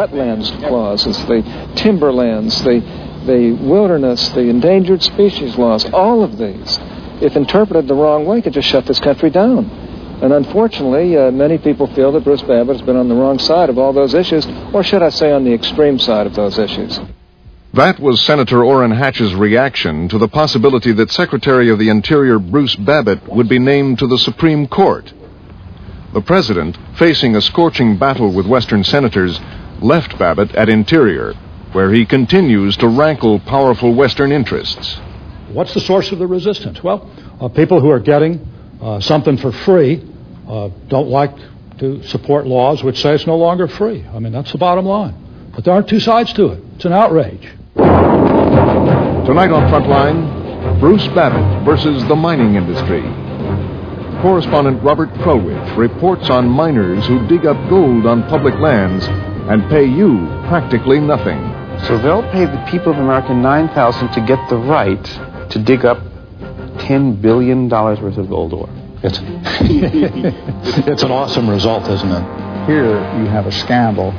wetlands clauses, the timberlands, the wilderness, the endangered species laws, all of these, if interpreted the wrong way, could just shut this country down. And unfortunately, many people feel that Bruce Babbitt has been on the wrong side of all those issues, or should I say on the extreme side of those issues. That was Senator Orrin Hatch's reaction to the possibility that Secretary of the Interior Bruce Babbitt would be named to the Supreme Court. The president, facing a scorching battle with Western senators, left Babbitt at Interior, where he continues to rankle powerful Western interests. What's the source of the resistance? Well, people who are getting something for free don't like to support laws which say it's no longer free. I mean, that's the bottom line. But there aren't two sides to it. It's an outrage. Tonight on Frontline, Bruce Babbitt versus the mining industry. Correspondent Robert Krulwich reports on miners who dig up gold on public lands and pay you practically nothing. So they'll pay the people of America $9,000 to get the right to dig up $10 billion worth of gold ore. It's an awesome result, isn't it? Here you have a scandal,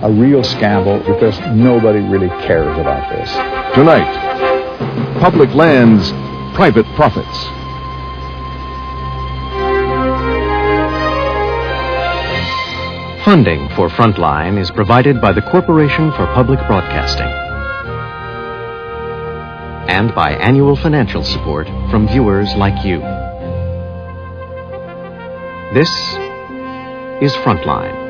a real scandal, because nobody really cares about this. Tonight, public lands, private profits. Funding for Frontline is provided by the Corporation for Public Broadcasting and by annual financial support from viewers like you. This is Frontline.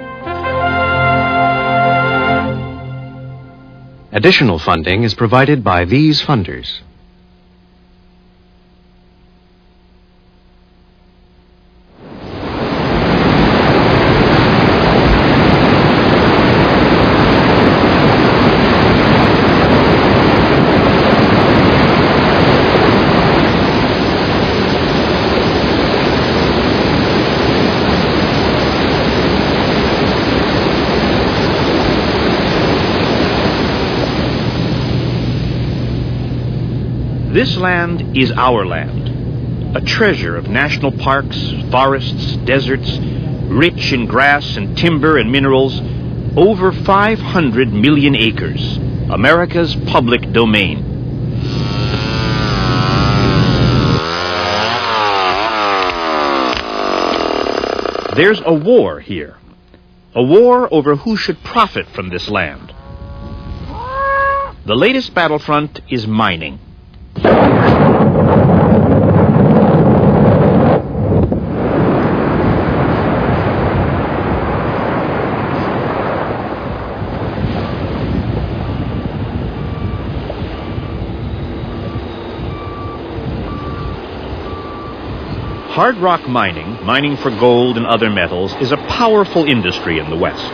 Additional funding is provided by these funders. This land is our land, a treasure of national parks, forests, deserts, rich in grass and timber and minerals, over 500 million acres, America's public domain. There's a war here, a war over who should profit from this land. The latest battlefront is mining. Hard rock mining for gold and other metals, is a powerful industry in the West.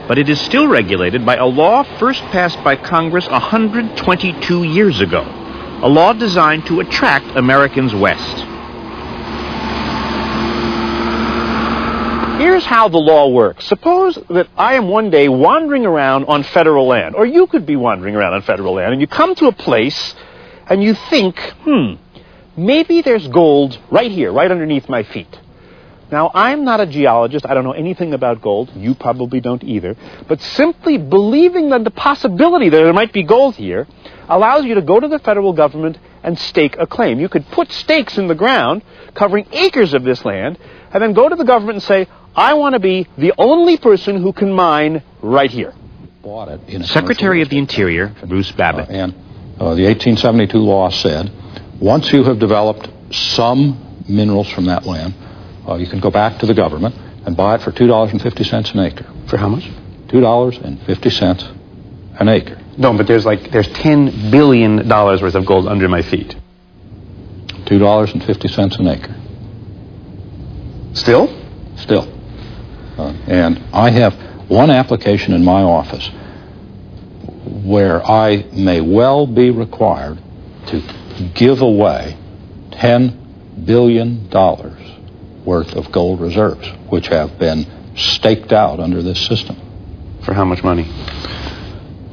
But it is still regulated by a law first passed by Congress 122 years ago. A law designed to attract Americans west. Here's how the law works. Suppose that I am one day wandering around on federal land, or you could be wandering around on federal land, and you come to a place and you think, maybe there's gold right here, right underneath my feet. Now, I'm not a geologist. I don't know anything about gold. You probably don't either. But simply believing that the possibility that there might be gold here allows you to go to the federal government and stake a claim. You could put stakes in the ground covering acres of this land and then go to the government and say, I want to be the only person who can mine right here. Secretary of the Interior, Bruce Babbitt. The 1872 law said, once you have developed some minerals from that land, you can go back to the government and buy it for $2.50 an acre. For how much? $2.50 an acre. No, but there's $10 billion worth of gold under my feet. $2.50 an acre. Still? Still. And I have one application in my office where I may well be required to give away $10 billion worth of gold reserves, which have been staked out under this system. For how much money?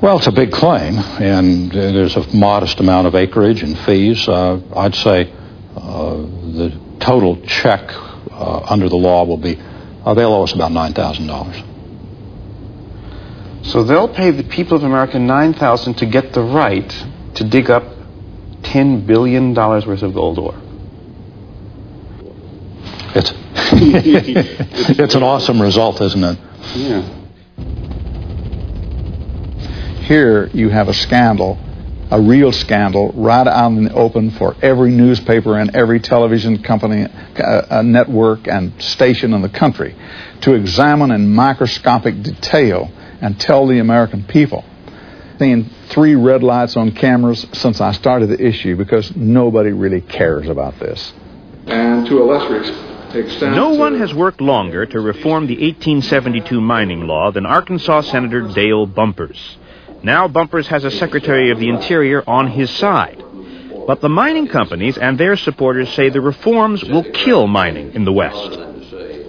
Well, it's a big claim, and there's a modest amount of acreage and fees. I'd say the total check under the law will be, they'll owe us about $9,000. So they'll pay the people of America $9,000 to get the right to dig up $10 billion worth of gold ore. It's an awesome result, isn't it? Yeah. Here you have a scandal, a real scandal, right out in the open for every newspaper and every television company, network and station in the country to examine in microscopic detail and tell the American people. I've seen 3 red lights on cameras since I started the issue because nobody really cares about this. And to a lesser extent... No one has worked longer to reform the 1872 mining law than Arkansas Senator Dale Bumpers. Now Bumpers has a Secretary of the Interior on his side. But the mining companies and their supporters say the reforms will kill mining in the West.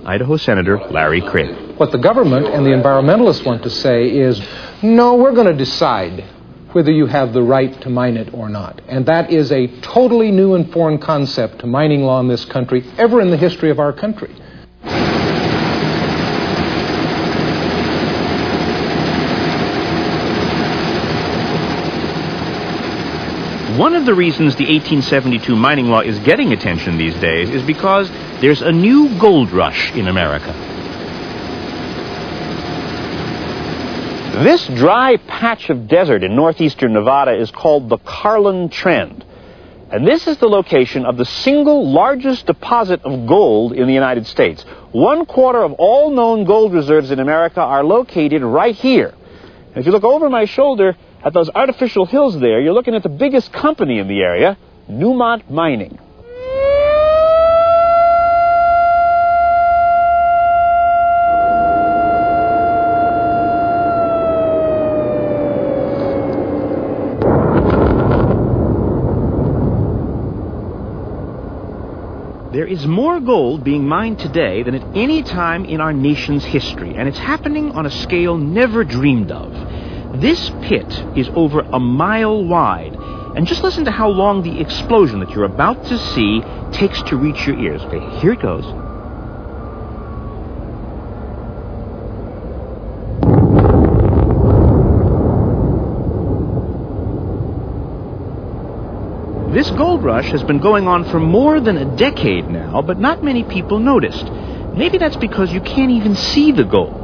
Idaho Senator Larry Craig. What the government and the environmentalists want to say is, no, we're going to decide whether you have the right to mine it or not. And that is a totally new and foreign concept to mining law in this country, ever in the history of our country. One of the reasons the 1872 mining law is getting attention these days is because there's a new gold rush in America. This dry patch of desert in northeastern Nevada is called the Carlin Trend. And this is the location of the single largest deposit of gold in the United States. 1/4 of all known gold reserves in America are located right here. And if you look over my shoulder at those artificial hills there, you're looking at the biggest company in the area, Newmont Mining. There is more gold being mined today than at any time in our nation's history, and it's happening on a scale never dreamed of. This pit is over a mile wide, and just listen to how long the explosion that you're about to see takes to reach your ears. Okay, here it goes. This gold rush has been going on for more than a decade now, but not many people noticed. Maybe that's because you can't even see the gold.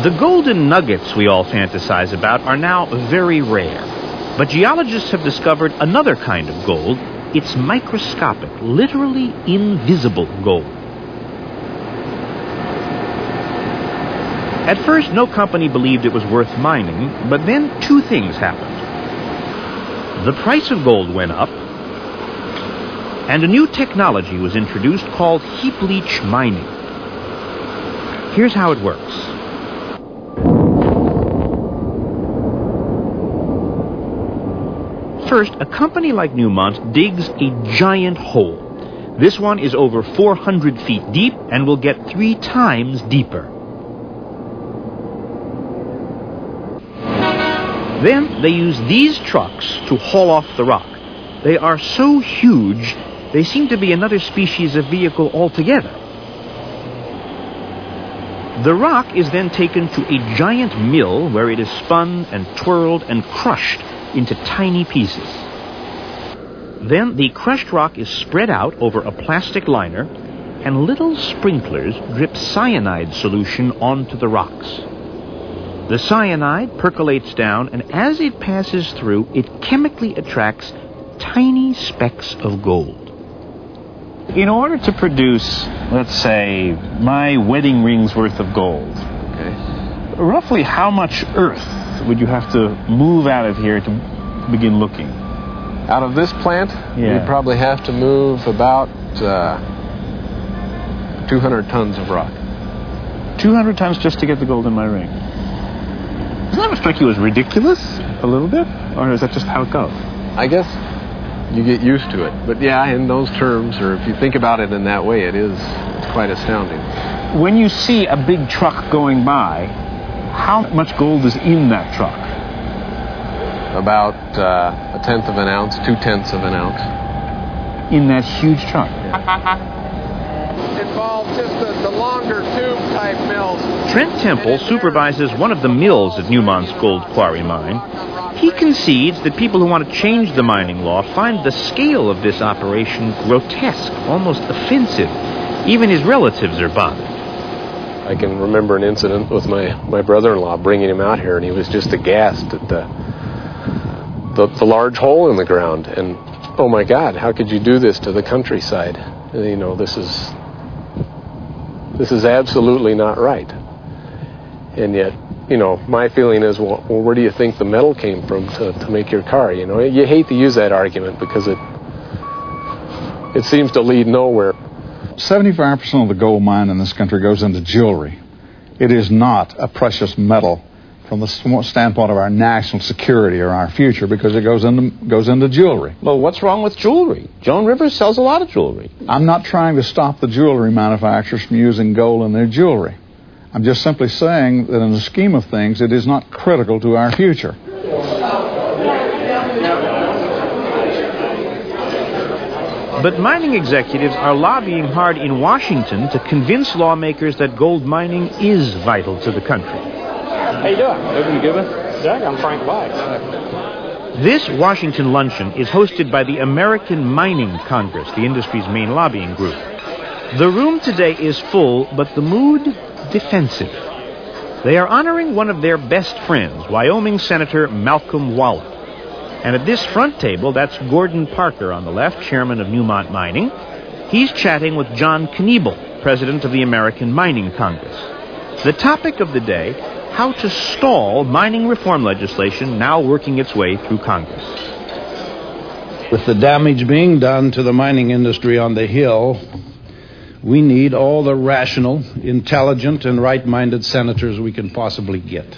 The golden nuggets we all fantasize about are now very rare. But geologists have discovered another kind of gold. It's microscopic, literally invisible gold. At first, no company believed it was worth mining, but then 2 things happened. The price of gold went up, and a new technology was introduced called heap leach mining. Here's how it works. First, a company like Newmont digs a giant hole. This one is over 400 feet deep and will get 3 times deeper. Then they use these trucks to haul off the rock. They are so huge, they seem to be another species of vehicle altogether. The rock is then taken to a giant mill where it is spun and twirled and crushed into tiny pieces. Then the crushed rock is spread out over a plastic liner, and little sprinklers drip cyanide solution onto the rocks. The cyanide percolates down, and as it passes through, it chemically attracts tiny specks of gold. In order to produce, let's say, my wedding ring's worth of gold, roughly how much earth would you have to move out of here to begin looking? Out of this plant, you'd probably have to move about 200 tons of rock. 200 tons just to get the gold in my ring. Doesn't that strike you as ridiculous a little bit? Or is that just how it goes? I guess you get used to it. But yeah, in those terms, or if you think about it in that way, it's quite astounding. When you see a big truck going by, how much gold is in that truck? About 1/10 of an ounce, 2/10 of an ounce. In that huge truck? involve just the longer tube type mills. Trent Temple supervises one of the mills at Newmont's gold quarry mine. He concedes that people who want to change the mining law find the scale of this operation grotesque, almost offensive. Even his relatives are bothered. I can remember an incident with my brother-in-law bringing him out here, and he was just aghast at the large hole in the ground. And, oh my God, how could you do this to the countryside? You know, this is absolutely not right. And yet, you know, my feeling is, well, where do you think the metal came from to make your car? You know, you hate to use that argument because it seems to lead nowhere. 75% of the gold mine in this country goes into jewelry. It is not a precious metal from the standpoint of our national security or our future, because it goes into jewelry. Well, what's wrong with jewelry? Joan Rivers sells a lot of jewelry. I'm not trying to stop the jewelry manufacturers from using gold in their jewelry. I'm just simply saying that in the scheme of things, it is not critical to our future. But mining executives are lobbying hard in Washington to convince lawmakers that gold mining is vital to the country. How you doing? Everything good? Jack, I'm Frank Black. This Washington luncheon is hosted by the American Mining Congress, the industry's main lobbying group. The room today is full, but the mood defensive. They are honoring one of their best friends, Wyoming Senator Malcolm Wallop. And at this front table, that's Gordon Parker on the left, chairman of Newmont Mining. He's chatting with John Kniebel, president of the American Mining Congress. The topic of the day, how to stall mining reform legislation now working its way through Congress. With the damage being done to the mining industry on the Hill, we need all the rational, intelligent, and right-minded senators we can possibly get.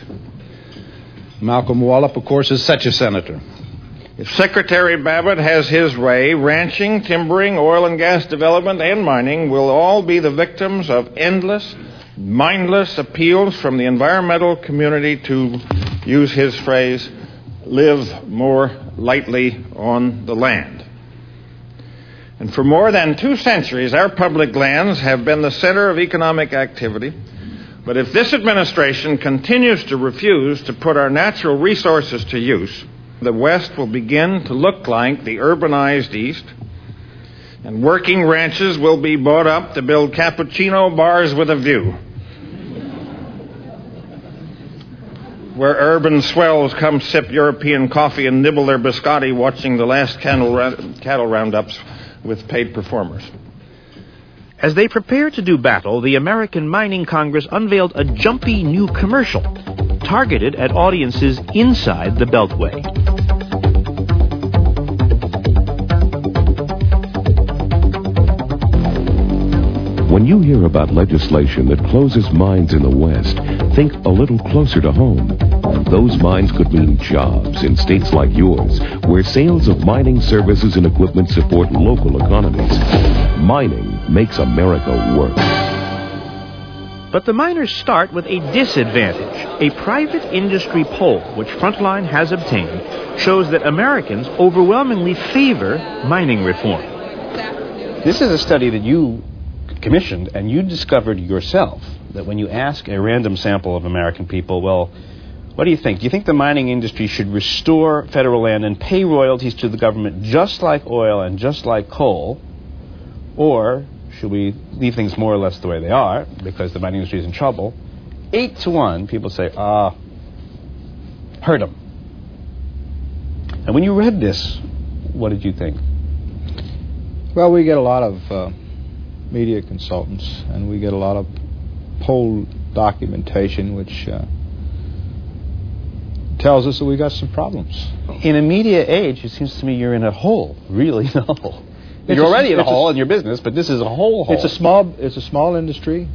Malcolm Wallop, of course, is such a senator. If Secretary Babbitt has his way, ranching, timbering, oil and gas development, and mining will all be the victims of endless, mindless appeals from the environmental community to, use his phrase, live more lightly on the land. And for more than 2 centuries, our public lands have been the center of economic activity. But if this administration continues to refuse to put our natural resources to use, the West will begin to look like the urbanized East, and working ranches will be bought up to build cappuccino bars with a view, where urban swells come sip European coffee and nibble their biscotti watching the last cattle roundups with paid performers. As they prepare to do battle, the American Mining Congress unveiled a jumpy new commercial targeted at audiences inside the Beltway. When you hear about legislation that closes mines in the West, think a little closer to home. Those mines could mean jobs in states like yours, where sales of mining services and equipment support local economies. Mining makes America work. But the miners start with a disadvantage. A private industry poll, which Frontline has obtained, shows that Americans overwhelmingly favor mining reform. This is a study that you commissioned, and you discovered yourself that when you ask a random sample of American people, well, what do you think? Do you think the mining industry should restore federal land and pay royalties to the government just like oil and just like coal? Or should we leave things more or less the way they are because the mining industry is in trouble? 8-1, people say, hurt them. And when you read this, what did you think? Well, we get a lot of media consultants, and we get a lot of poll documentation, which tells us that we got some problems. In a media age, it seems to me you're in a hole, really in a hole. You're already in a hole in your business, but this is a whole hole. It's a small industry.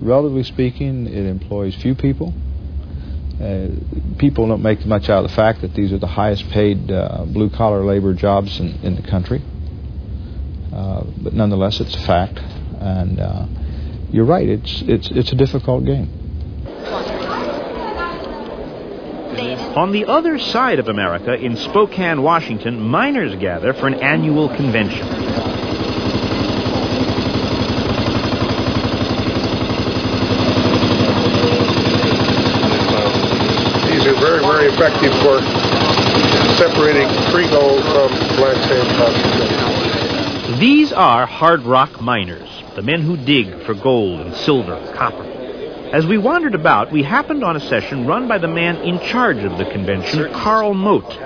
Relatively speaking, it employs few people. People don't make much out of the fact that these are the highest paid blue-collar labor jobs in the country. But nonetheless, it's a fact. And you're right, it's a difficult game. On the other side of America, in Spokane, Washington, miners gather for an annual convention. effective for separating free gold from black sand concentrate. These are hard rock miners, the men who dig for gold and silver and copper. As we wandered about, we happened on a session run by the man in charge of the convention, Carl Mote.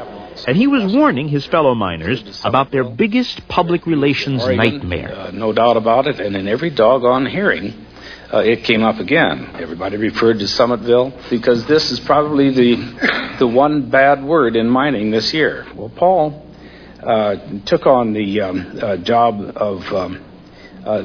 And he was warning his fellow miners about their biggest public relations nightmare. No doubt about it, and in every doggone hearing, it came up again. Everybody referred to Summitville because this is probably the one bad word in mining this year. Well, Paul took on the job of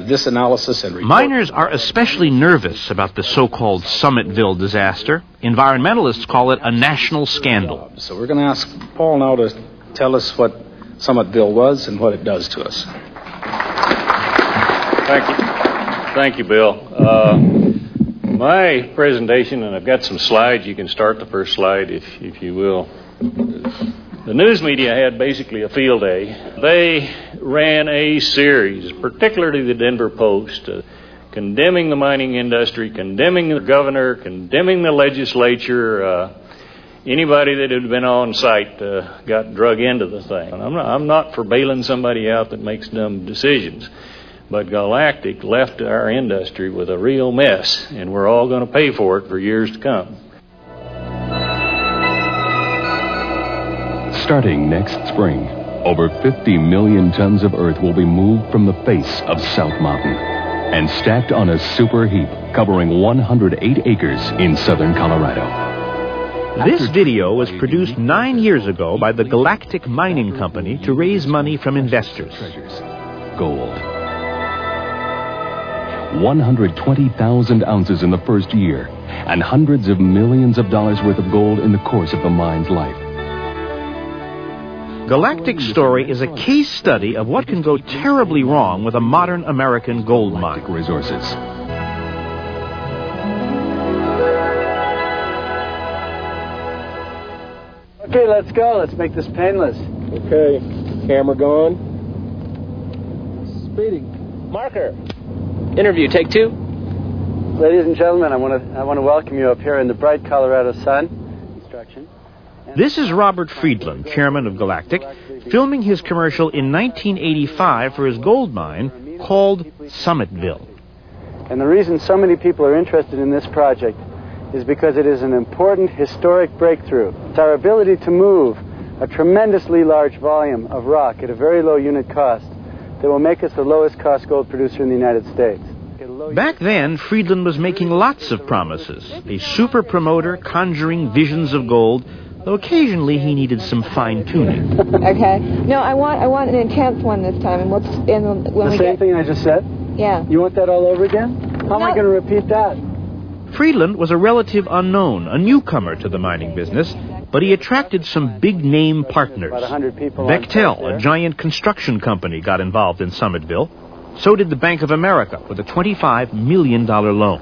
this analysis and report. Miners are especially nervous about the so-called Summitville disaster. Environmentalists call it a national scandal. So we're going to ask Paul now to tell us what Summitville was and what it does to us. Thank you. Thank you, Bill. My presentation, and I've got some slides. You can start the first slide if you will. The news media had basically a field day. They ran a series, particularly the Denver Post, condemning the mining industry, condemning the governor, condemning the legislature. Anybody that had been on site got drug into the thing. I'm not for bailing somebody out that makes dumb decisions, but Galactic left our industry with a real mess, and we're all going to pay for it for years to come. Starting next spring, over 50 million tons of earth will be moved from the face of South Mountain and stacked on a super heap covering 108 acres in southern Colorado. This video was produced 9 years ago by the Galactic Mining Company to raise money from investors. Gold. 120,000 ounces in the first year and hundreds of millions of dollars worth of gold in the course of the mine's life. Galactic's story is a case study of what can go terribly wrong with a modern American gold mine. Resources. Okay, let's go. Let's make this painless. Okay, camera going. Speeding. Marker. Interview, take 2. Ladies and gentlemen, I want to welcome you up here in the bright Colorado sun. This is Robert Friedland, chairman of Galactic, filming his commercial in 1985 for his gold mine called Summitville. And the reason so many people are interested in this project is because it is an important historic breakthrough. It's our ability to move a tremendously large volume of rock at a very low unit cost that will make us the lowest cost gold producer in the United States. Back then, Friedland was making lots of promises, a super promoter conjuring visions of gold, though occasionally he needed some fine-tuning. Okay. No, I want an intense one this time. And the same thing I just said? Yeah. You want that all over again? How am I going to repeat that? Friedland was a relative unknown, a newcomer to the mining business, but he attracted some big-name partners. About 100 people. Bechtel, a giant construction company, got involved in Summitville. So did the Bank of America with a $25 million loan.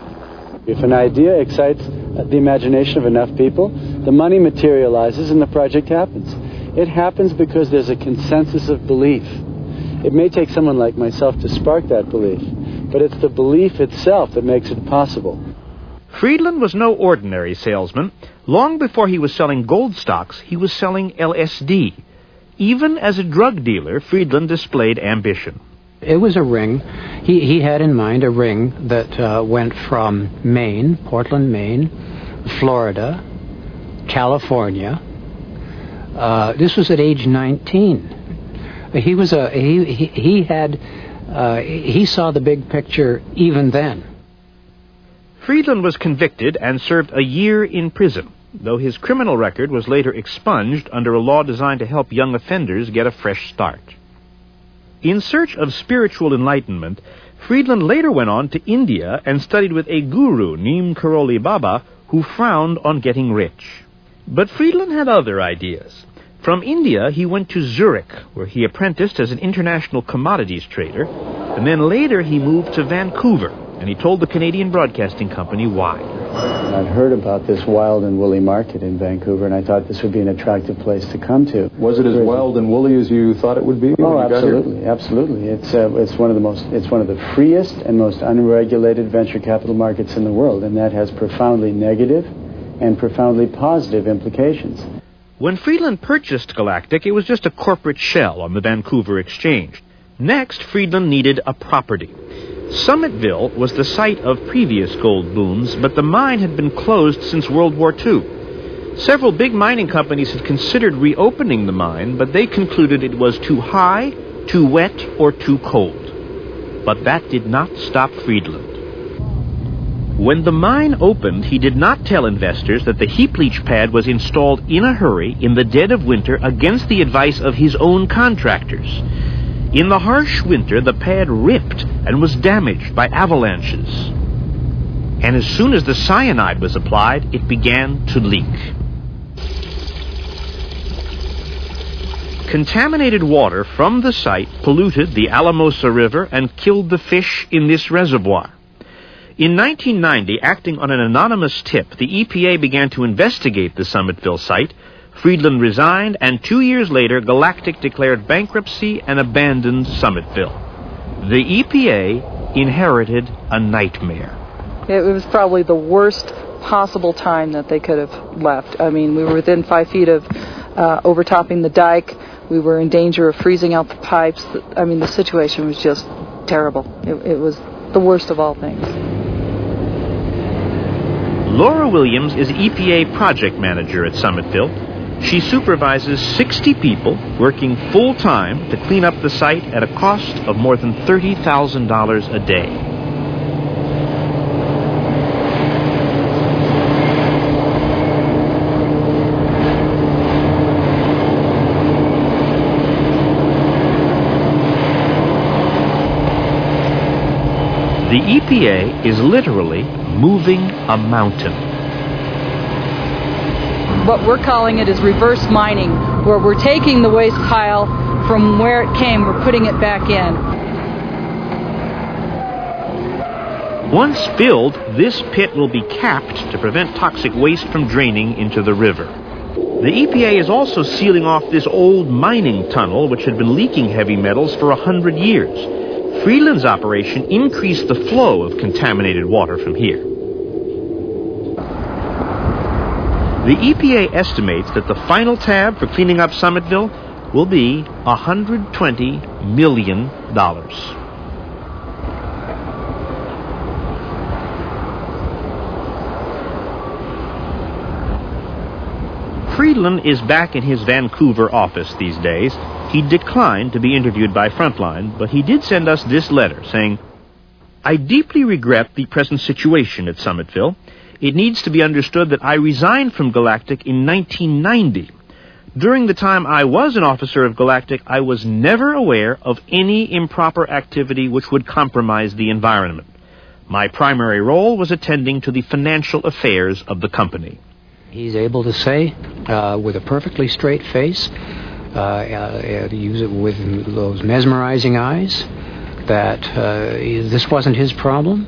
If an idea excites the imagination of enough people, the money materializes and the project happens. It happens because there's a consensus of belief. It may take someone like myself to spark that belief, but it's the belief itself that makes it possible. Friedland was no ordinary salesman. Long before he was selling gold stocks, he was selling LSD. Even as a drug dealer, Friedland displayed ambition. It was a ring. He had in mind a ring that went from Maine, Portland, Maine, Florida, California. This was at age 19. He saw the big picture even then. Friedland was convicted and served a year in prison, though his criminal record was later expunged under a law designed to help young offenders get a fresh start. In search of spiritual enlightenment, Friedland later went on to India and studied with a guru, Neem Karoli Baba, who frowned on getting rich. But Friedland had other ideas. From India, he went to Zurich, where he apprenticed as an international commodities trader, and then later he moved to Vancouver, and he told the Canadian Broadcasting Company why. I'd heard about this wild and woolly market in Vancouver, and I thought this would be an attractive place to come to. Was it as wild and woolly as you thought it would be? Oh, absolutely, absolutely. It's one of the freest and most unregulated venture capital markets in the world, and that has profoundly negative and profoundly positive implications. When Friedland purchased Galactic, it was just a corporate shell on the Vancouver Exchange. Next, Friedland needed a property. Summitville was the site of previous gold booms, but the mine had been closed since World War II. Several big mining companies had considered reopening the mine, but they concluded it was too high, too wet, or too cold. But that did not stop Friedland. When the mine opened, he did not tell investors that the heap leach pad was installed in a hurry in the dead of winter against the advice of his own contractors. In the harsh winter, the pad ripped and was damaged by avalanches. And as soon as the cyanide was applied, it began to leak. Contaminated water from the site polluted the Alamosa River and killed the fish in this reservoir. In 1990, acting on an anonymous tip, the EPA began to investigate the Summitville site. Friedland resigned, and 2 years later, Galactic declared bankruptcy and abandoned Summitville. The EPA inherited a nightmare. It was probably the worst possible time that they could have left. I mean, we were within 5 feet of overtopping the dike. We were in danger of freezing out the pipes. I mean, the situation was just terrible. It was the worst of all things. Laura Williams is EPA project manager at Summitville. She supervises 60 people working full-time to clean up the site at a cost of more than $30,000 a day. The EPA is literally moving a mountain. What we're calling it is reverse mining, where we're taking the waste pile from where it came, we're putting it back in. Once filled, this pit will be capped to prevent toxic waste from draining into the river. The EPA is also sealing off this old mining tunnel, which had been leaking heavy metals for 100 years. Friedland's operation increased the flow of contaminated water from here. The EPA estimates that the final tab for cleaning up Summitville will be $120 million. Friedland is back in his Vancouver office these days. He declined to be interviewed by Frontline, but he did send us this letter saying, "I deeply regret the present situation at Summitville. It needs to be understood that I resigned from Galactic in 1990. During the time I was an officer of Galactic, I was never aware of any improper activity which would compromise the environment. My primary role was attending to the financial affairs of the company." He's able to say, with a perfectly straight face, use it with those mesmerizing eyes, that this wasn't his problem.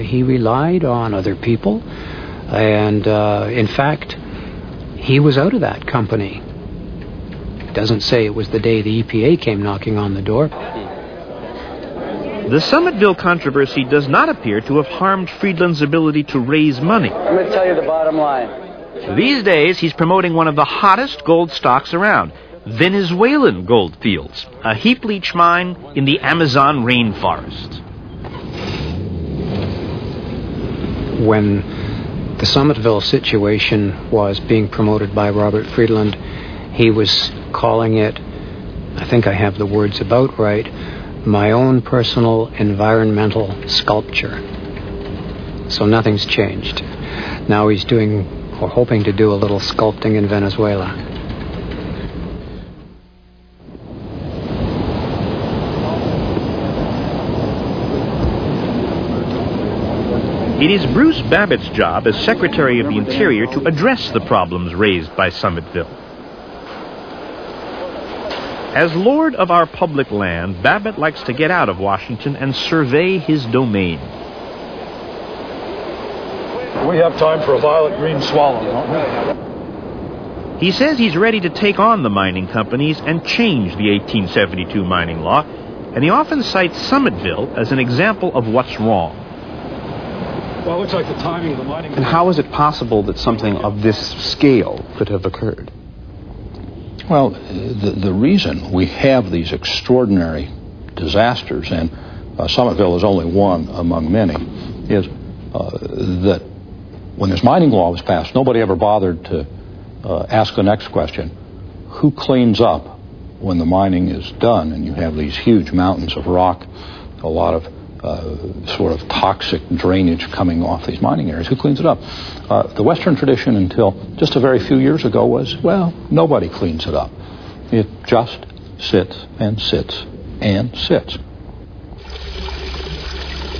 He relied on other people, and in fact, he was out of that company. Doesn't say it was the day the EPA came knocking on the door. The Summitville controversy does not appear to have harmed Friedland's ability to raise money. I'm going to tell you the bottom line. These days, he's promoting one of the hottest gold stocks around, Venezuelan gold fields, a heap leach mine in the Amazon rainforest. When the Summitville situation was being promoted by Robert Friedland, he was calling it, I think I have the words about right, my own personal environmental sculpture. So nothing's changed. Now he's doing, or hoping to do, a little sculpting in Venezuela. It is Bruce Babbitt's job as Secretary of the Interior to address the problems raised by Summitville. As Lord of our public land, Babbitt likes to get out of Washington and survey his domain. We have time for a violet green swallow, don't we? He says he's ready to take on the mining companies and change the 1872 mining law, and he often cites Summitville as an example of what's wrong. Well, it looks like the timing of the mining... And how is it possible that something of this scale could have occurred? Well, the reason we have these extraordinary disasters, and Summitville is only one among many, is that when this mining law was passed, nobody ever bothered to ask the next question: who cleans up when the mining is done and you have these huge mountains of rock, a lot of sort of toxic drainage coming off these mining areas? Who cleans it up? The Western tradition until just a very few years ago was, well, nobody cleans it up. It just sits and sits and sits.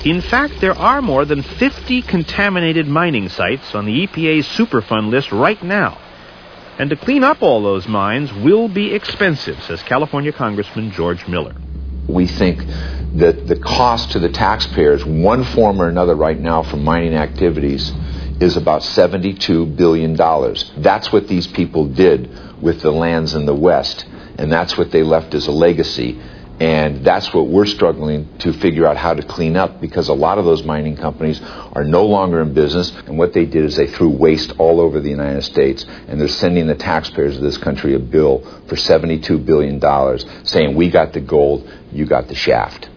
In fact, there are more than 50 contaminated mining sites on the EPA's Superfund list right now. And to clean up all those mines will be expensive, says California Congressman George Miller. We think that the cost to the taxpayers, one form or another right now from mining activities, is about $72 billion. That's what these people did with the lands in the West, and that's what they left as a legacy. And that's what we're struggling to figure out how to clean up, because a lot of those mining companies are no longer in business. And what they did is they threw waste all over the United States, and they're sending the taxpayers of this country a bill for $72 billion, saying, we got the gold, you got the shaft.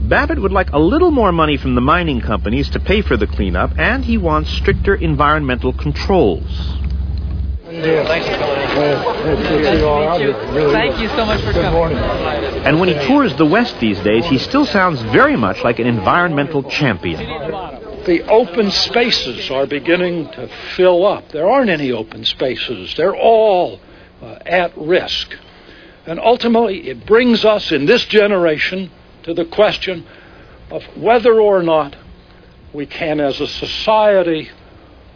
Babbitt would like a little more money from the mining companies to pay for the cleanup, and he wants stricter environmental controls. Thank you so much for coming. And when he tours the West these days, he still sounds very much like an environmental champion. The open spaces are beginning to fill up. There aren't any open spaces. They're all at risk. And ultimately, it brings us in this generation to the question of whether or not we can, as a society,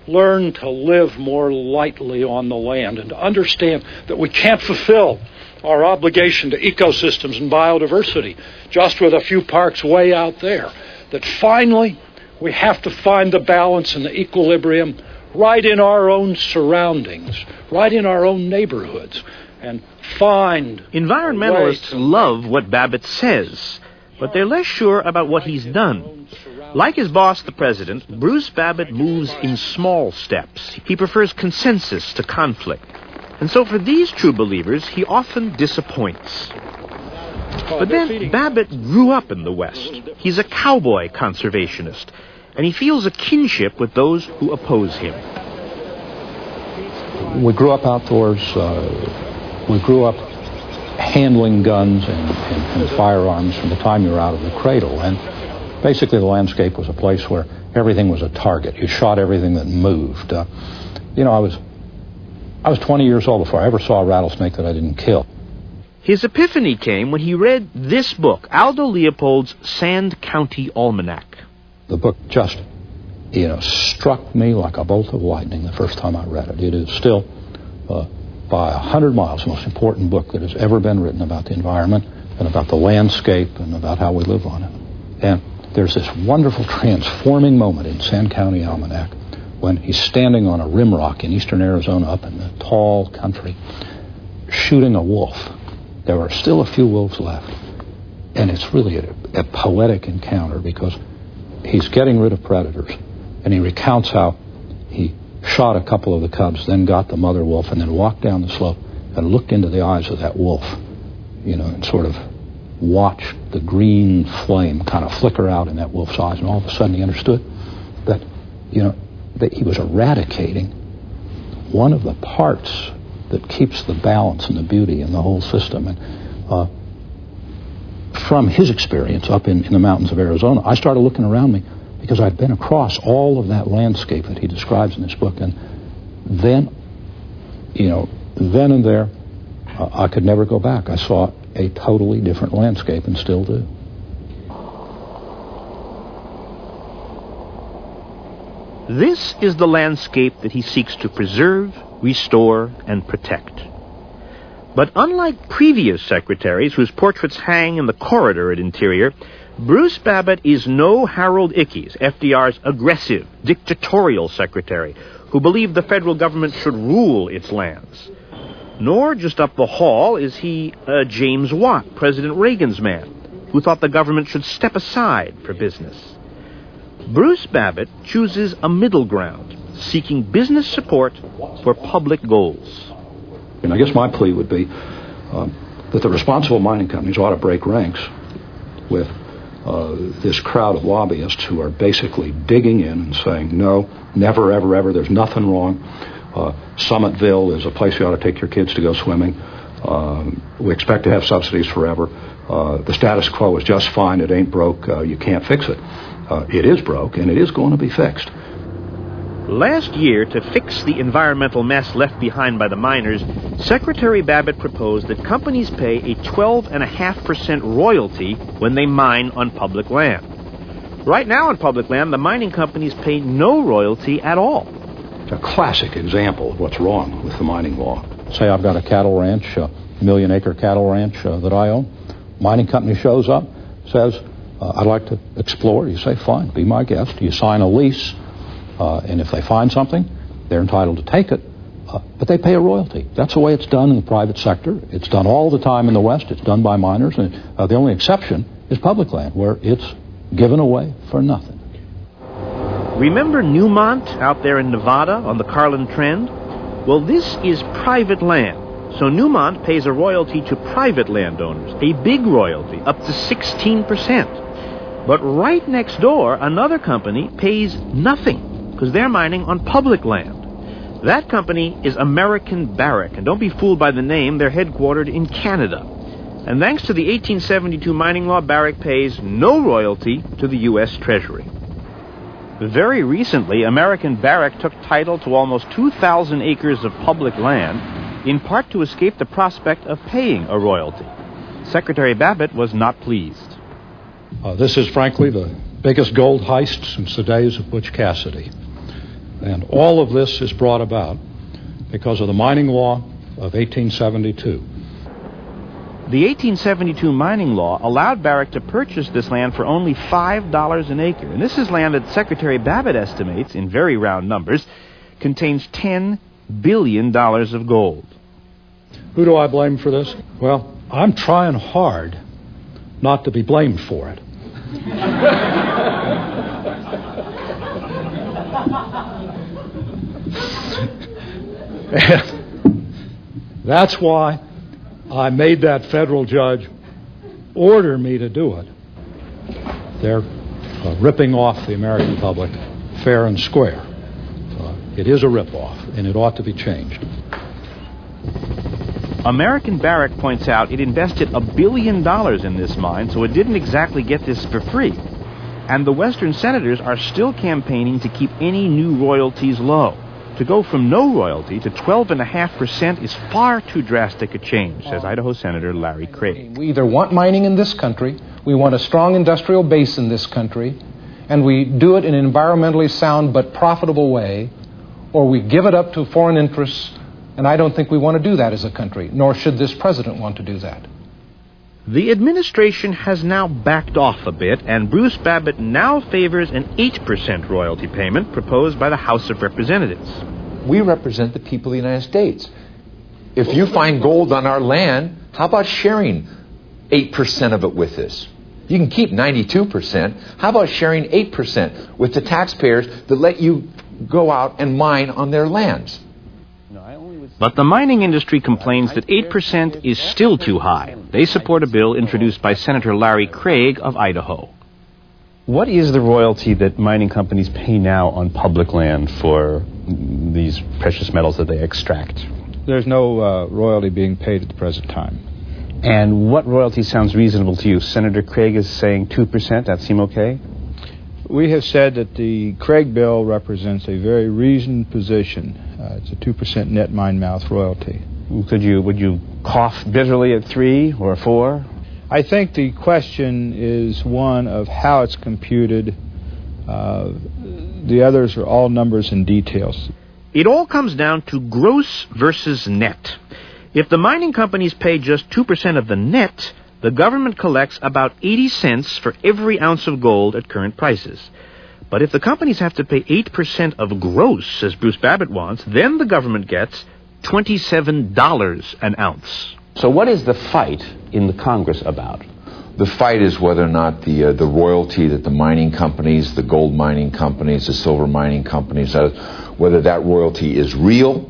learn to live more lightly on the land and to understand that we can't fulfill our obligation to ecosystems and biodiversity just with a few parks way out there. That finally we have to find the balance and the equilibrium right in our own surroundings, right in our own neighborhoods, and find... Environmentalists love what Babbitt says, but they're less sure about what he's done. Like his boss, the president, Bruce Babbitt moves in small steps. He prefers consensus to conflict. And so for these true believers, he often disappoints. But then Babbitt grew up in the West. He's a cowboy conservationist, and he feels a kinship with those who oppose him. We grew up outdoors. We grew up handling guns and firearms from the time you were out of the cradle. And basically the landscape was a place where everything was a target. You shot everything that moved. I was 20 years old before I ever saw a rattlesnake that I didn't kill. His epiphany came when he read this book, Aldo Leopold's Sand County Almanac. The book just, struck me like a bolt of lightning the first time I read it. It is still, by 100 miles, the most important book that has ever been written about the environment and about the landscape and about how we live on it. And there's this wonderful transforming moment in Sand County Almanac when he's standing on a rim rock in eastern Arizona up in the tall country shooting a wolf. There are still a few wolves left. And it's really a poetic encounter because he's getting rid of predators. And he recounts how he shot a couple of the cubs, then got the mother wolf, and then walked down the slope and looked into the eyes of that wolf, and sort of watched the green flame kind of flicker out in that wolf's eyes. And all of a sudden he understood that, that he was eradicating one of the parts that keeps the balance and the beauty in the whole system. And from his experience up in the mountains of Arizona, I started looking around me because I'd been across all of that landscape that he describes in this book. And then, then and there, I could never go back. I saw a totally different landscape and still do. This is the landscape that he seeks to preserve, restore, and protect. But unlike previous secretaries whose portraits hang in the corridor at Interior, Bruce Babbitt is no Harold Ickes, FDR's aggressive, dictatorial secretary, who believed the federal government should rule its lands. Nor, just up the hall, is he James Watt, President Reagan's man, who thought the government should step aside for business. Bruce Babbitt chooses a middle ground, seeking business support for public goals. And I guess my plea would be that the responsible mining companies ought to break ranks with this crowd of lobbyists who are basically digging in and saying, no, never, ever, ever, there's nothing wrong. Summitville is a place you ought to take your kids to go swimming. We expect to have subsidies forever. The status quo is just fine. It ain't broke. You can't fix it. It is broke, and it is going to be fixed. Last year, to fix the environmental mess left behind by the miners, Secretary Babbitt proposed that companies pay a 12.5% royalty when they mine on public land. Right now on public land, the mining companies pay no royalty at all. It's a classic example of what's wrong with the mining law. Say I've got a cattle ranch, a million-acre cattle ranch that I own. Mining company shows up, says, I'd like to explore. You say, fine, be my guest. You sign a lease. And if they find something, they're entitled to take it, but they pay a royalty. That's the way it's done in the private sector. It's done all the time in the West. It's done by miners. And the only exception is public land, where it's given away for nothing. Remember Newmont out there in Nevada on the Carlin Trend? Well, this is private land. So Newmont pays a royalty to private landowners, a big royalty, up to 16%. But right next door, another company pays nothing, because they're mining on public land. That company is American Barrick, and don't be fooled by the name, they're headquartered in Canada. And thanks to the 1872 mining law, Barrick pays no royalty to the U.S. Treasury. Very recently, American Barrick took title to almost 2,000 acres of public land, in part to escape the prospect of paying a royalty. Secretary Babbitt was not pleased. This is, frankly, the biggest gold heist since the days of Butch Cassidy. And all of this is brought about because of the mining law of 1872. The 1872 mining law allowed Barrick to purchase this land for only $5 an acre. And this is land that Secretary Babbitt estimates, in very round numbers, contains $10 billion of gold. Who do I blame for this? Well, I'm trying hard not to be blamed for it. That's why I made that federal judge order me to do it. They're ripping off the American public fair and square. It is a ripoff, and it ought to be changed. American Barrick points out it invested $1 billion in this mine, so it didn't exactly get this for free. And the Western senators are still campaigning to keep any new royalties low. To go from no royalty to 12.5% is far too drastic a change, says Idaho Senator Larry Craig. We either want mining in this country, we want a strong industrial base in this country, and we do it in an environmentally sound but profitable way, or we give it up to foreign interests, and I don't think we want to do that as a country, nor should this president want to do that. The administration has now backed off a bit, and Bruce Babbitt now favors an 8% royalty payment proposed by the House of Representatives. We represent the people of the United States. If you find gold on our land, how about sharing 8% of it with us? You can keep 92%. How about sharing 8% with the taxpayers that let you go out and mine on their lands? But the mining industry complains that 8% is still too high. They support a bill introduced by Senator Larry Craig of Idaho. What is the royalty that mining companies pay now on public land for these precious metals that they extract? There's no royalty being paid at the present time. And what royalty sounds reasonable to you? Senator Craig is saying 2%. That seem okay? We have said that the Craig bill represents a very reasoned position. It's a 2% net mine mouth royalty. Would you cough bitterly at 3 or 4? I think the question is one of how it's computed. The others are all numbers and details. It all comes down to gross versus net. If the mining companies pay just 2% of the net, the government collects about 80 cents for every ounce of gold at current prices. But if the companies have to pay 8% of gross, as Bruce Babbitt wants, then the government gets $27 an ounce. So what is the fight in the Congress about? The fight is whether or not the royalty that the mining companies, the gold mining companies, the silver mining companies, whether that royalty is real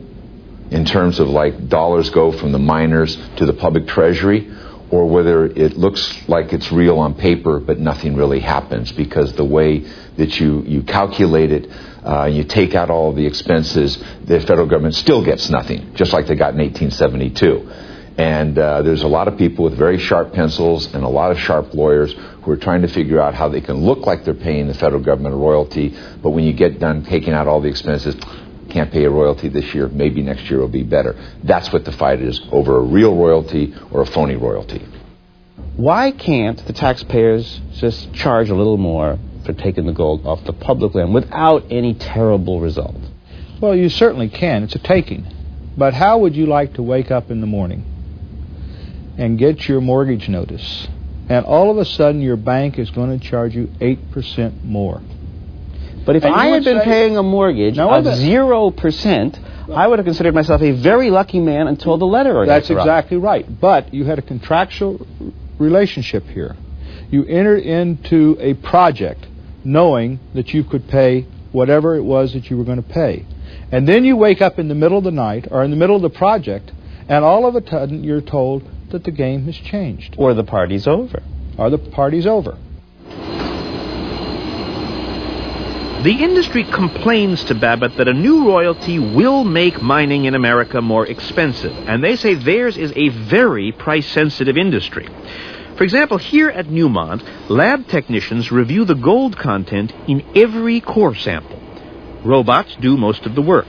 in terms of like dollars go from the miners to the public treasury, or whether it looks like it's real on paper but nothing really happens because the way that you calculate it, you take out all of the expenses, the federal government still gets nothing, just like they got in 1872. And there's a lot of people with very sharp pencils and a lot of sharp lawyers who are trying to figure out how they can look like they're paying the federal government a royalty, but when you get done taking out all the expenses, can't pay a royalty this year, maybe next year will be better. That's what the fight is, over a real royalty or a phony royalty. Why can't the taxpayers just charge a little more for taking the gold off the public land without any terrible result? Well, you certainly can. It's a taking. But how would you like to wake up in the morning and get your mortgage notice, and all of a sudden your bank is going to charge you 8% more? But if I had been paying a mortgage of 0%, I would have considered myself a very lucky man until the letter. That's exactly right. But you had a contractual relationship here. You entered into a project knowing that you could pay whatever it was that you were going to pay. And then you wake up in the middle of the night or in the middle of the project, and all of a sudden you're told that the game has changed. Or the party's over. Or the party's over. The industry complains to Babbitt that a new royalty will make mining in America more expensive, and they say theirs is a very price-sensitive industry. For example, here at Newmont, lab technicians review the gold content in every core sample. Robots do most of the work.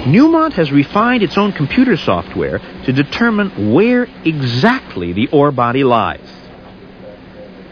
Newmont has refined its own computer software to determine where exactly the ore body lies.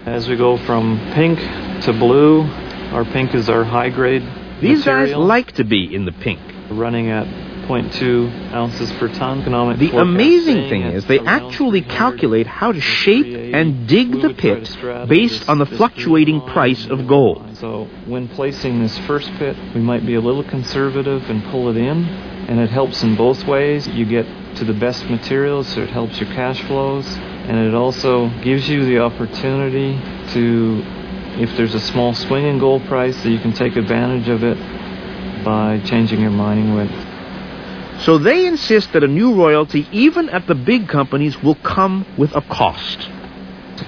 As we go from pink to blue, our pink is our high-grade These material. guys like to be in the pink. We're running at 0.2 ounces per ton. The amazing thing is they actually calculate how to shape and dig the pit based on the fluctuating price of gold. So when placing this first pit, we might be a little conservative and pull it in, and it helps in both ways. You get to the best materials, so it helps your cash flows, and it also gives you the opportunity to, if there's a small swing in gold price, that you can take advantage of it by changing your mining width. So they insist that a new royalty, even at the big companies, will come with a cost.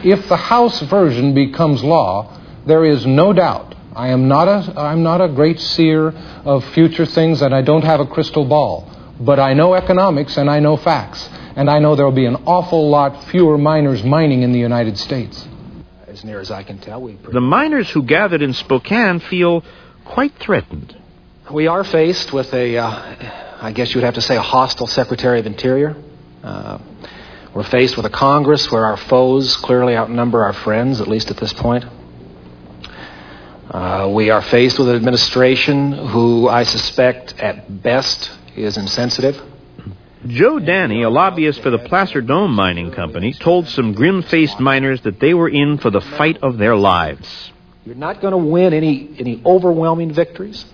If the House version becomes law, there is no doubt. I'm not a great seer of future things, and I don't have a crystal ball. But I know economics and I know facts. And I know there will be an awful lot fewer miners mining in the United States. As near as I can tell, The miners who gathered in Spokane feel quite threatened. We are faced with I guess you would have to say, a hostile Secretary of Interior. We're faced with a Congress where our foes clearly outnumber our friends, at least at this point. We are faced with an administration who I suspect at best is insensitive. Joe Danny, a lobbyist for the Placer Dome Mining Company, told some grim-faced miners that they were in for the fight of their lives. You're not going to win any overwhelming victories.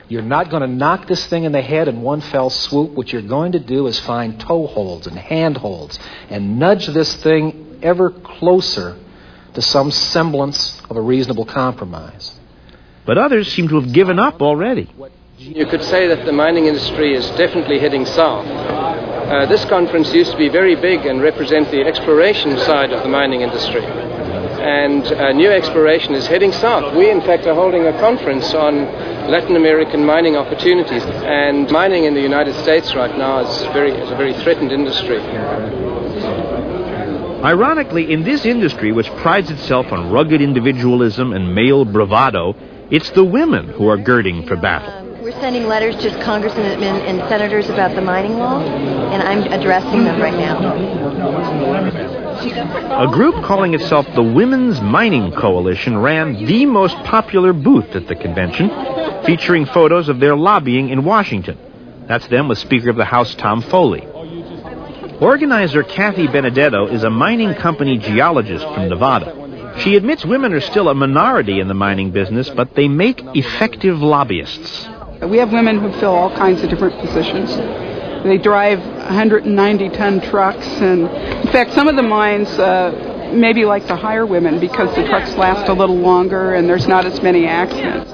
You're not going to knock this thing in the head in one fell swoop. What you're going to do is find toeholds and handholds and nudge this thing ever closer to some semblance of a reasonable compromise. But others seem to have given up already. You could say that the mining industry is definitely heading south. This conference used to be very big and represent the exploration side of the mining industry. And new exploration is heading south. We, in fact, are holding a conference on Latin American mining opportunities. And mining in the United States right now is a very threatened industry. Ironically, in this industry, which prides itself on rugged individualism and male bravado, it's the women who are girding for battle. We're sending letters to congressmen and senators about the mining law, and I'm addressing them right now. A group calling itself the Women's Mining Coalition ran the most popular booth at the convention, featuring photos of their lobbying in Washington. That's them with Speaker of the House Tom Foley. Organizer Kathy Benedetto is a mining company geologist from Nevada. She admits women are still a minority in the mining business, but they make effective lobbyists. We have women who fill all kinds of different positions. They drive 190-ton trucks. And in fact, some of the mines maybe like to hire women because the trucks last a little longer and there's not as many accidents.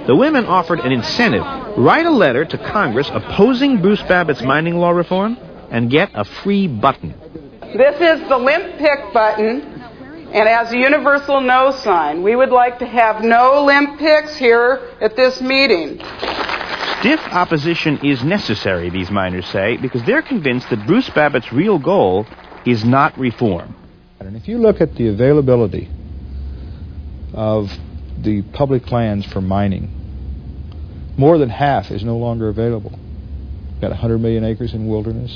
The women offered an incentive. Write a letter to Congress opposing Bruce Babbitt's mining law reform and get a free button. This is the limp pick button, and as a universal no sign, we would like to have no limp picks here at this meeting. Stiff opposition is necessary, these miners say, because they're convinced that Bruce Babbitt's real goal is not reform. And if you look at the availability of the public lands for mining, more than half is no longer available. You've got 100 million acres in wilderness.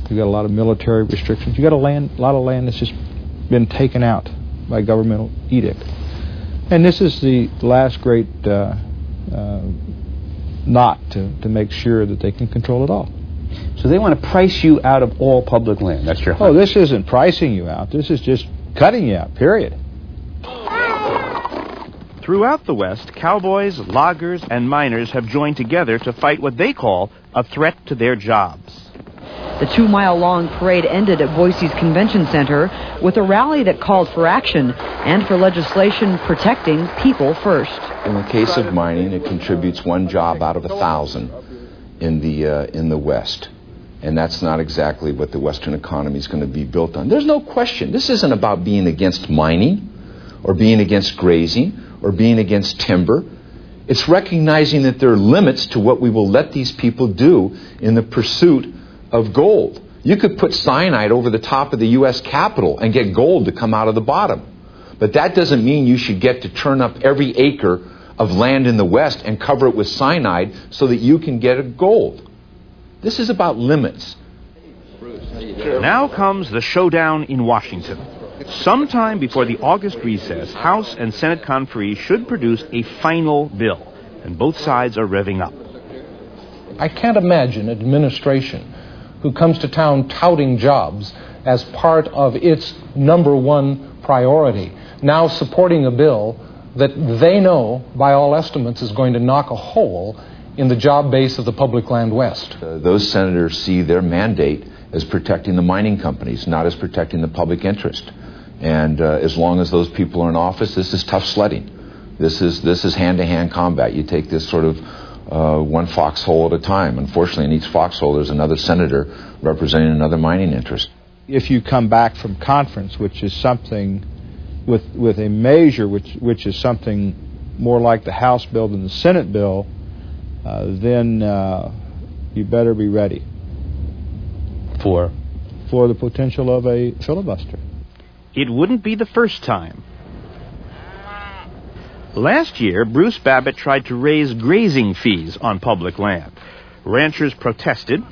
You've got a lot of military restrictions. You've got a lot of land that's just been taken out by governmental edict. And this is the last great knot to make sure that they can control it all. So they want to price you out of all public land. That's your hunch. Oh, this isn't pricing you out. This is just cutting you out, period. Throughout the West, cowboys, loggers, and miners have joined together to fight what they call a threat to their jobs. The 2-mile-long parade ended at Boise's Convention Center with a rally that called for action and for legislation protecting people first. In the case of mining, it contributes 1 job out of 1,000 in the West. And that's not exactly what the Western economy is going to be built on. There's no question. This isn't about being against mining or being against grazing or being against timber. It's recognizing that there are limits to what we will let these people do in the pursuit of gold. You could put cyanide over the top of the U.S. Capitol and get gold to come out of the bottom. But that doesn't mean you should get to turn up every acre of land in the West and cover it with cyanide so that you can get a gold. This is about limits. Now comes the showdown in Washington. Sometime before the August recess, House and Senate conferees should produce a final bill, and both sides are revving up. I can't imagine an administration who comes to town touting jobs as part of its #1 priority, now supporting a bill that they know, by all estimates, is going to knock a hole in the job base of the public land West. Those senators see their mandate as protecting the mining companies, not as protecting the public interest. And as long as those people are in office, this is tough sledding. This is hand-to-hand combat. You take this sort of one foxhole at a time. Unfortunately, in each foxhole, there's another senator representing another mining interest. If you come back from conference, which is something with a measure which is something more like the House bill than the Senate bill, then you better be ready for the potential of a filibuster. It wouldn't be the first time. Last year, Bruce Babbitt tried to raise grazing fees on public land. Ranchers protested,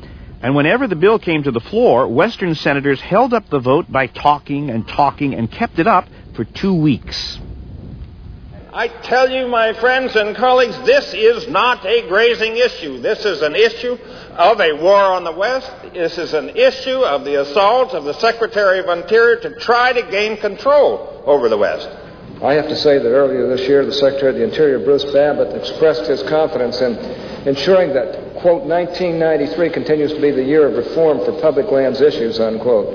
and whenever the bill came to the floor, Western senators held up the vote by talking and kept it up for 2 weeks. I tell you, my friends and colleagues, this is not a grazing issue. This is an issue of a war on the West. This is an issue of the assault of the Secretary of Interior to try to gain control over the West. I have to say that earlier this year, the Secretary of the Interior, Bruce Babbitt, expressed his confidence in ensuring that, quote, 1993 continues to be the year of reform for public lands issues, unquote.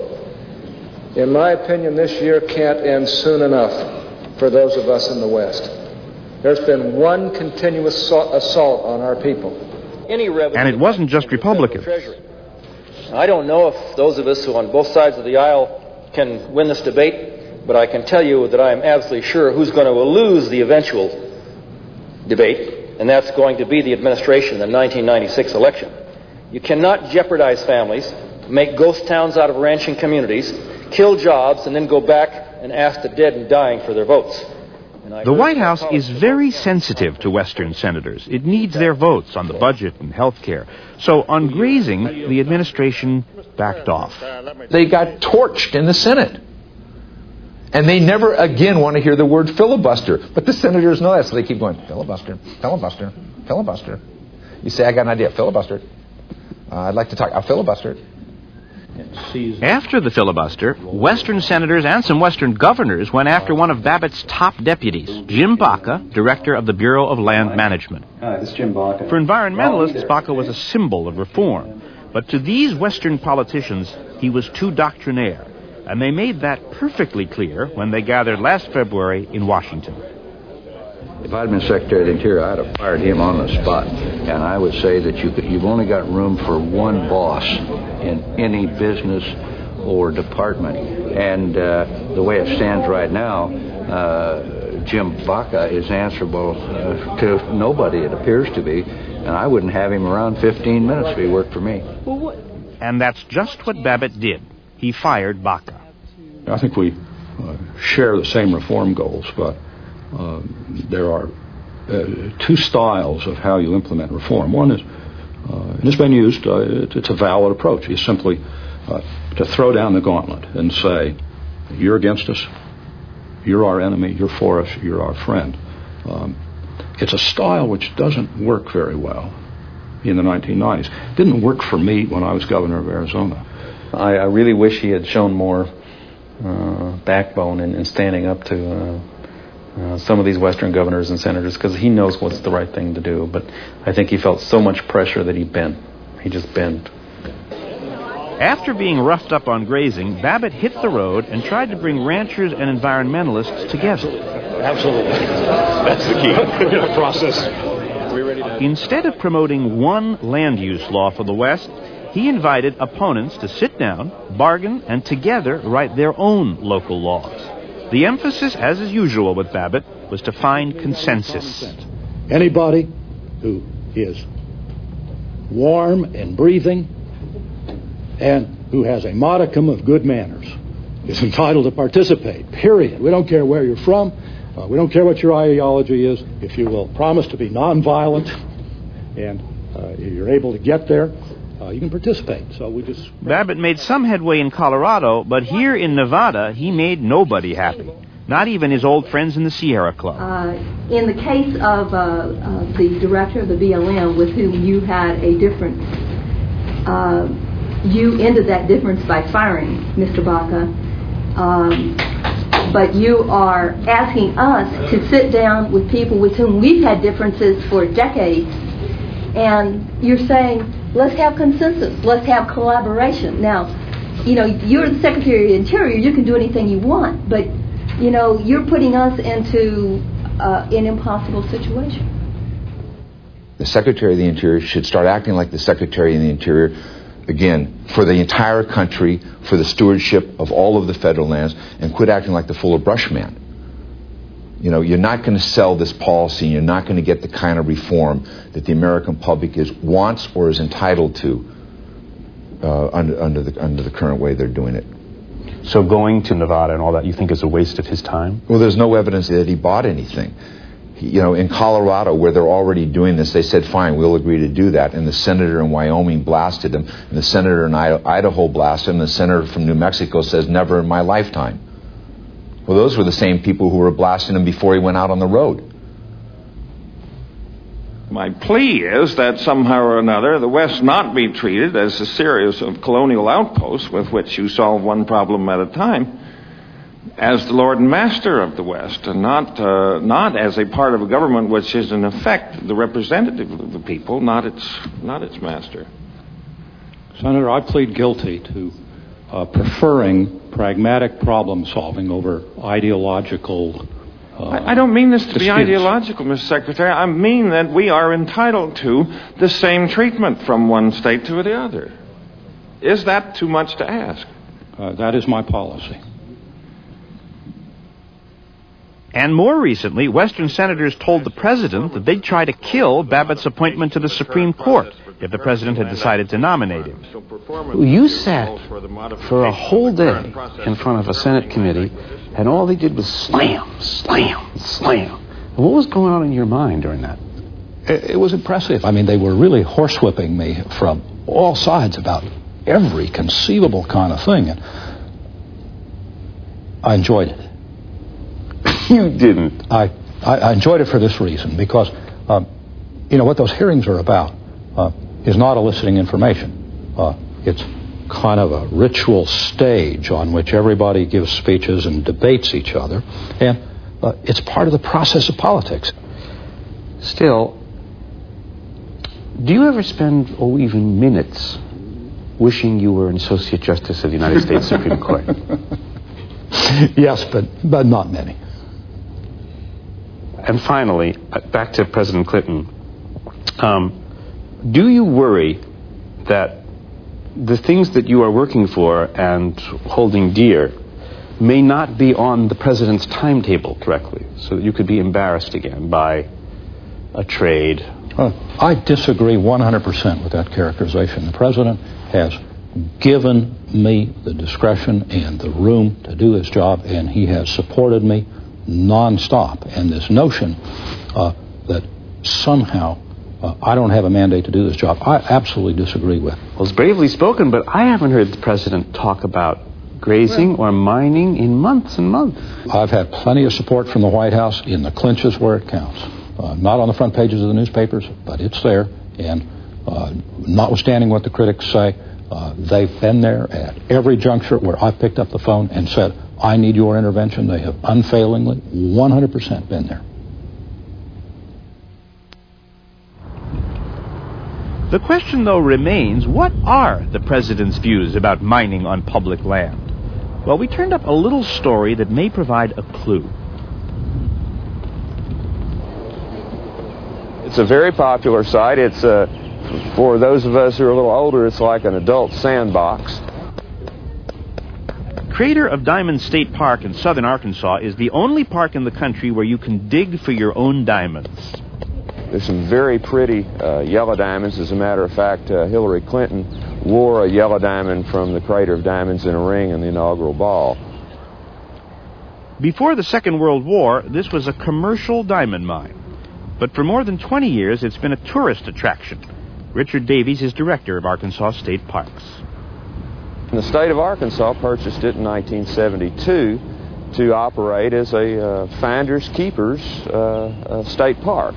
In my opinion, this year can't end soon enough for those of us in the West. There's been one continuous assault on our people. And it wasn't just Republicans. I don't know if those of us who on both sides of the aisle can win this debate, but I can tell you that I am absolutely sure who's going to lose the eventual debate, and that's going to be the administration in the 1996 election. You cannot jeopardize families, make ghost towns out of ranching communities, kill jobs, and then go back and ask the dead and dying for their votes. The White House is very sensitive to Western senators. It needs their votes on the budget and health care. So on grazing, the administration backed off. They got torched in the Senate. And they never again want to hear the word filibuster. But the senators know that, so they keep going, filibuster, filibuster, filibuster. You say, I got an idea, filibuster. I'd like to talk, I'll filibuster. After the filibuster, Western senators and some Western governors went after one of Babbitt's top deputies, Jim Baca, director of the Bureau of Land Management. Hi, this is Jim Baca. For environmentalists, Baca was a symbol of reform. But to these Western politicians, he was too doctrinaire, and they made that perfectly clear when they gathered last February in Washington. If I'd been Secretary of the Interior, I'd have fired him on the spot. And I would say that you've only got room for one boss in any business or department. And the way it stands right now, Jim Baca is answerable to nobody, it appears to be. And I wouldn't have him around 15 minutes if he worked for me. And that's just what Babbitt did. He fired Baca. I think we share the same reform goals, but there are two styles of how you implement reform. One is, and it's been used, it's a valid approach. It's simply to throw down the gauntlet and say, you're against us, you're our enemy, you're for us, you're our friend. It's a style which doesn't work very well in the 1990s. It didn't work for me when I was governor of Arizona. I really wish he had shown more backbone in standing up to some of these Western governors and senators, because he knows what's the right thing to do. But I think he felt so much pressure that he bent. He just bent. After being roughed up on grazing, Babbitt hit the road and tried to bring ranchers and environmentalists together. Absolutely. That's the key. Process. We're ready to... Instead of promoting one land use law for the West, he invited opponents to sit down, bargain, and together write their own local laws. The emphasis, as is usual with Babbitt, was to find consensus. Anybody who is warm and breathing and who has a modicum of good manners is entitled to participate, period. We don't care where you're from. We don't care what your ideology is. If you will promise to be nonviolent and you're able to get there, you can participate. So we just... Babbitt made some headway in Colorado, but here in Nevada, he made nobody happy. Not even his old friends in the Sierra Club. In the case of the director of the BLM with whom you had a difference, you ended that difference by firing Mr. Baca. But you are asking us to sit down with people with whom we've had differences for decades, and you're saying, let's have consensus, let's have collaboration. Now, you know, you're the Secretary of the Interior, you can do anything you want, but, you know, you're putting us into an impossible situation. The Secretary of the Interior should start acting like the Secretary of the Interior, again, for the entire country, for the stewardship of all of the federal lands, and quit acting like the Fuller Brush man. You know, you're not going to sell this policy, and you're not going to get the kind of reform that the American public wants or is entitled to under the current way they're doing it. So going to Nevada and all that, you think is a waste of his time? Well, there's no evidence that he bought anything. You know, in Colorado, where they're already doing this, they said, fine, we'll agree to do that. And the senator in Wyoming blasted him, and the senator in Idaho blasted him, and the senator from New Mexico says, never in my lifetime. Well, those were the same people who were blasting him before he went out on the road. My plea is that somehow or another the West not be treated as a series of colonial outposts with which you solve one problem at a time, as the Lord and Master of the West, and not as a part of a government which is in effect the representative of the people, not its master. Senator, I plead guilty to preferring pragmatic problem solving over ideological I don't mean this to disputes. be ideological, Mr. Secretary. I mean that we are entitled to the same treatment from one state to the other. Is that too much to ask? That is my policy. And more recently, Western senators told the president that they'd try to kill Babbitt's appointment to the Supreme Court if the president had decided to nominate him. You sat for a whole day in front of a Senate committee, and all they did was slam, slam, slam. What was going on in your mind during that? It was impressive. I mean, they were really horsewhipping me from all sides about every conceivable kind of thing, and I enjoyed it. You didn't. I enjoyed it for this reason, because, you know, what those hearings are about is not eliciting information. It's kind of a ritual stage on which everybody gives speeches and debates each other, and it's part of the process of politics. Still, do you ever spend, even minutes wishing you were an Associate Justice of the United States Supreme Court? Yes, but not many. And finally, back to President Clinton. Do you worry that the things that you are working for and holding dear may not be on the president's timetable correctly, so that you could be embarrassed again by a trade? I disagree 100% with that characterization. The president has given me the discretion and the room to do his job, and he has supported me nonstop. And this notion that somehow I don't have a mandate to do this job, I absolutely disagree with. Well, it's bravely spoken, but I haven't heard the president talk about grazing or mining in months and months. I've had plenty of support from the White House in the clinches where it counts. Not on the front pages of the newspapers, but it's there. And notwithstanding what the critics say, they've been there at every juncture where I've picked up the phone and said, I need your intervention. They have unfailingly, 100% been there. The question, though, remains, what are the president's views about mining on public land? Well, we turned up a little story that may provide a clue. It's a very popular site. It's, for those of us who are a little older, it's like an adult sandbox. Crater of Diamond State Park in southern Arkansas is the only park in the country where you can dig for your own diamonds. There's some very pretty yellow diamonds. As a matter of fact, Hillary Clinton wore a yellow diamond from the Crater of Diamonds in a ring in the inaugural ball. Before the Second World War, this was a commercial diamond mine. But for more than 20 years, it's been a tourist attraction. Richard Davies is director of Arkansas State Parks. The state of Arkansas purchased it in 1972 to operate as a finders keepers state park.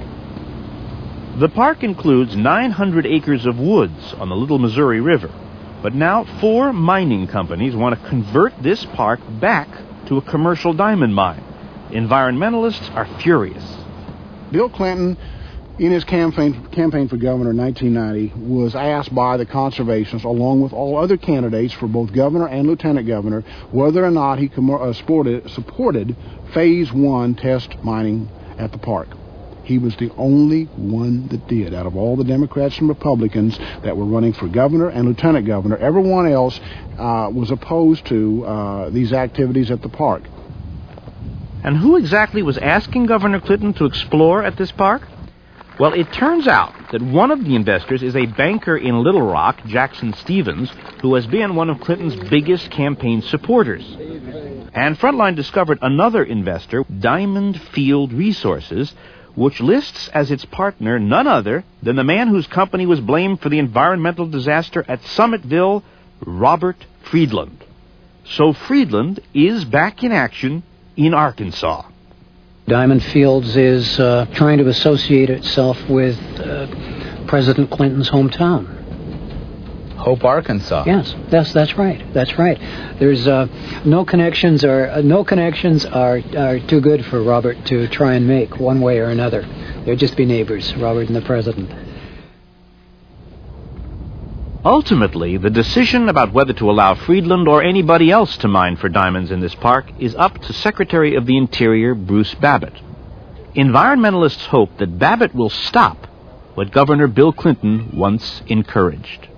The park includes 900 acres of woods on the Little Missouri River. But now 4 mining companies want to convert this park back to a commercial diamond mine. Environmentalists are furious. Bill Clinton, in his campaign for governor in 1990, was asked by the conservationists, along with all other candidates for both governor and lieutenant governor, whether or not he supported Phase 1 test mining at the park. He was the only one that did. Out of all the Democrats and Republicans that were running for governor and lieutenant governor, everyone else was opposed to these activities at the park. And who exactly was asking Governor Clinton to explore at this park? Well, it turns out that one of the investors is a banker in Little Rock, Jackson Stevens, who has been one of Clinton's biggest campaign supporters. And Frontline discovered another investor, Diamond Field Resources, which lists as its partner none other than the man whose company was blamed for the environmental disaster at Summitville, Robert Friedland. So Friedland is back in action in Arkansas. Diamond Fields is trying to associate itself with President Clinton's hometown. Hope, Arkansas. Yes, that's right. That's right. There's no connections are too good for Robert to try and make one way or another. They'd just be neighbors, Robert and the president. Ultimately, the decision about whether to allow Friedland or anybody else to mine for diamonds in this park is up to Secretary of the Interior Bruce Babbitt. Environmentalists hope that Babbitt will stop what Governor Bill Clinton once encouraged.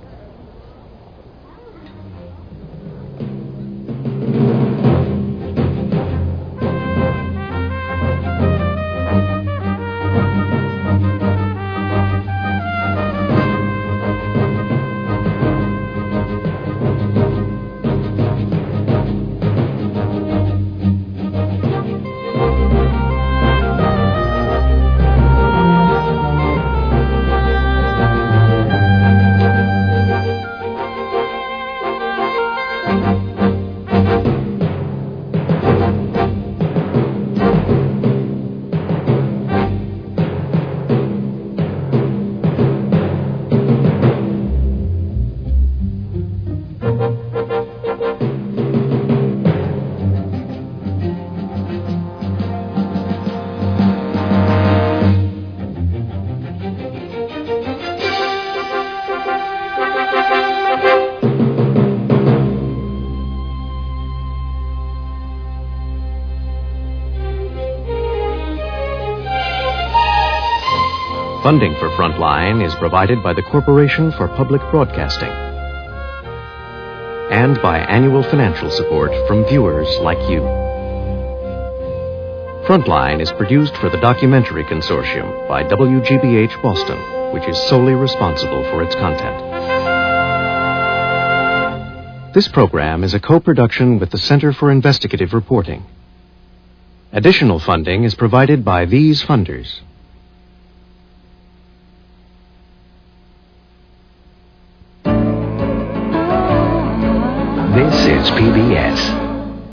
Funding for Frontline is provided by the Corporation for Public Broadcasting and by annual financial support from viewers like you. Frontline is produced for the Documentary Consortium by WGBH Boston, which is solely responsible for its content. This program is a co-production with the Center for Investigative Reporting. Additional funding is provided by these funders.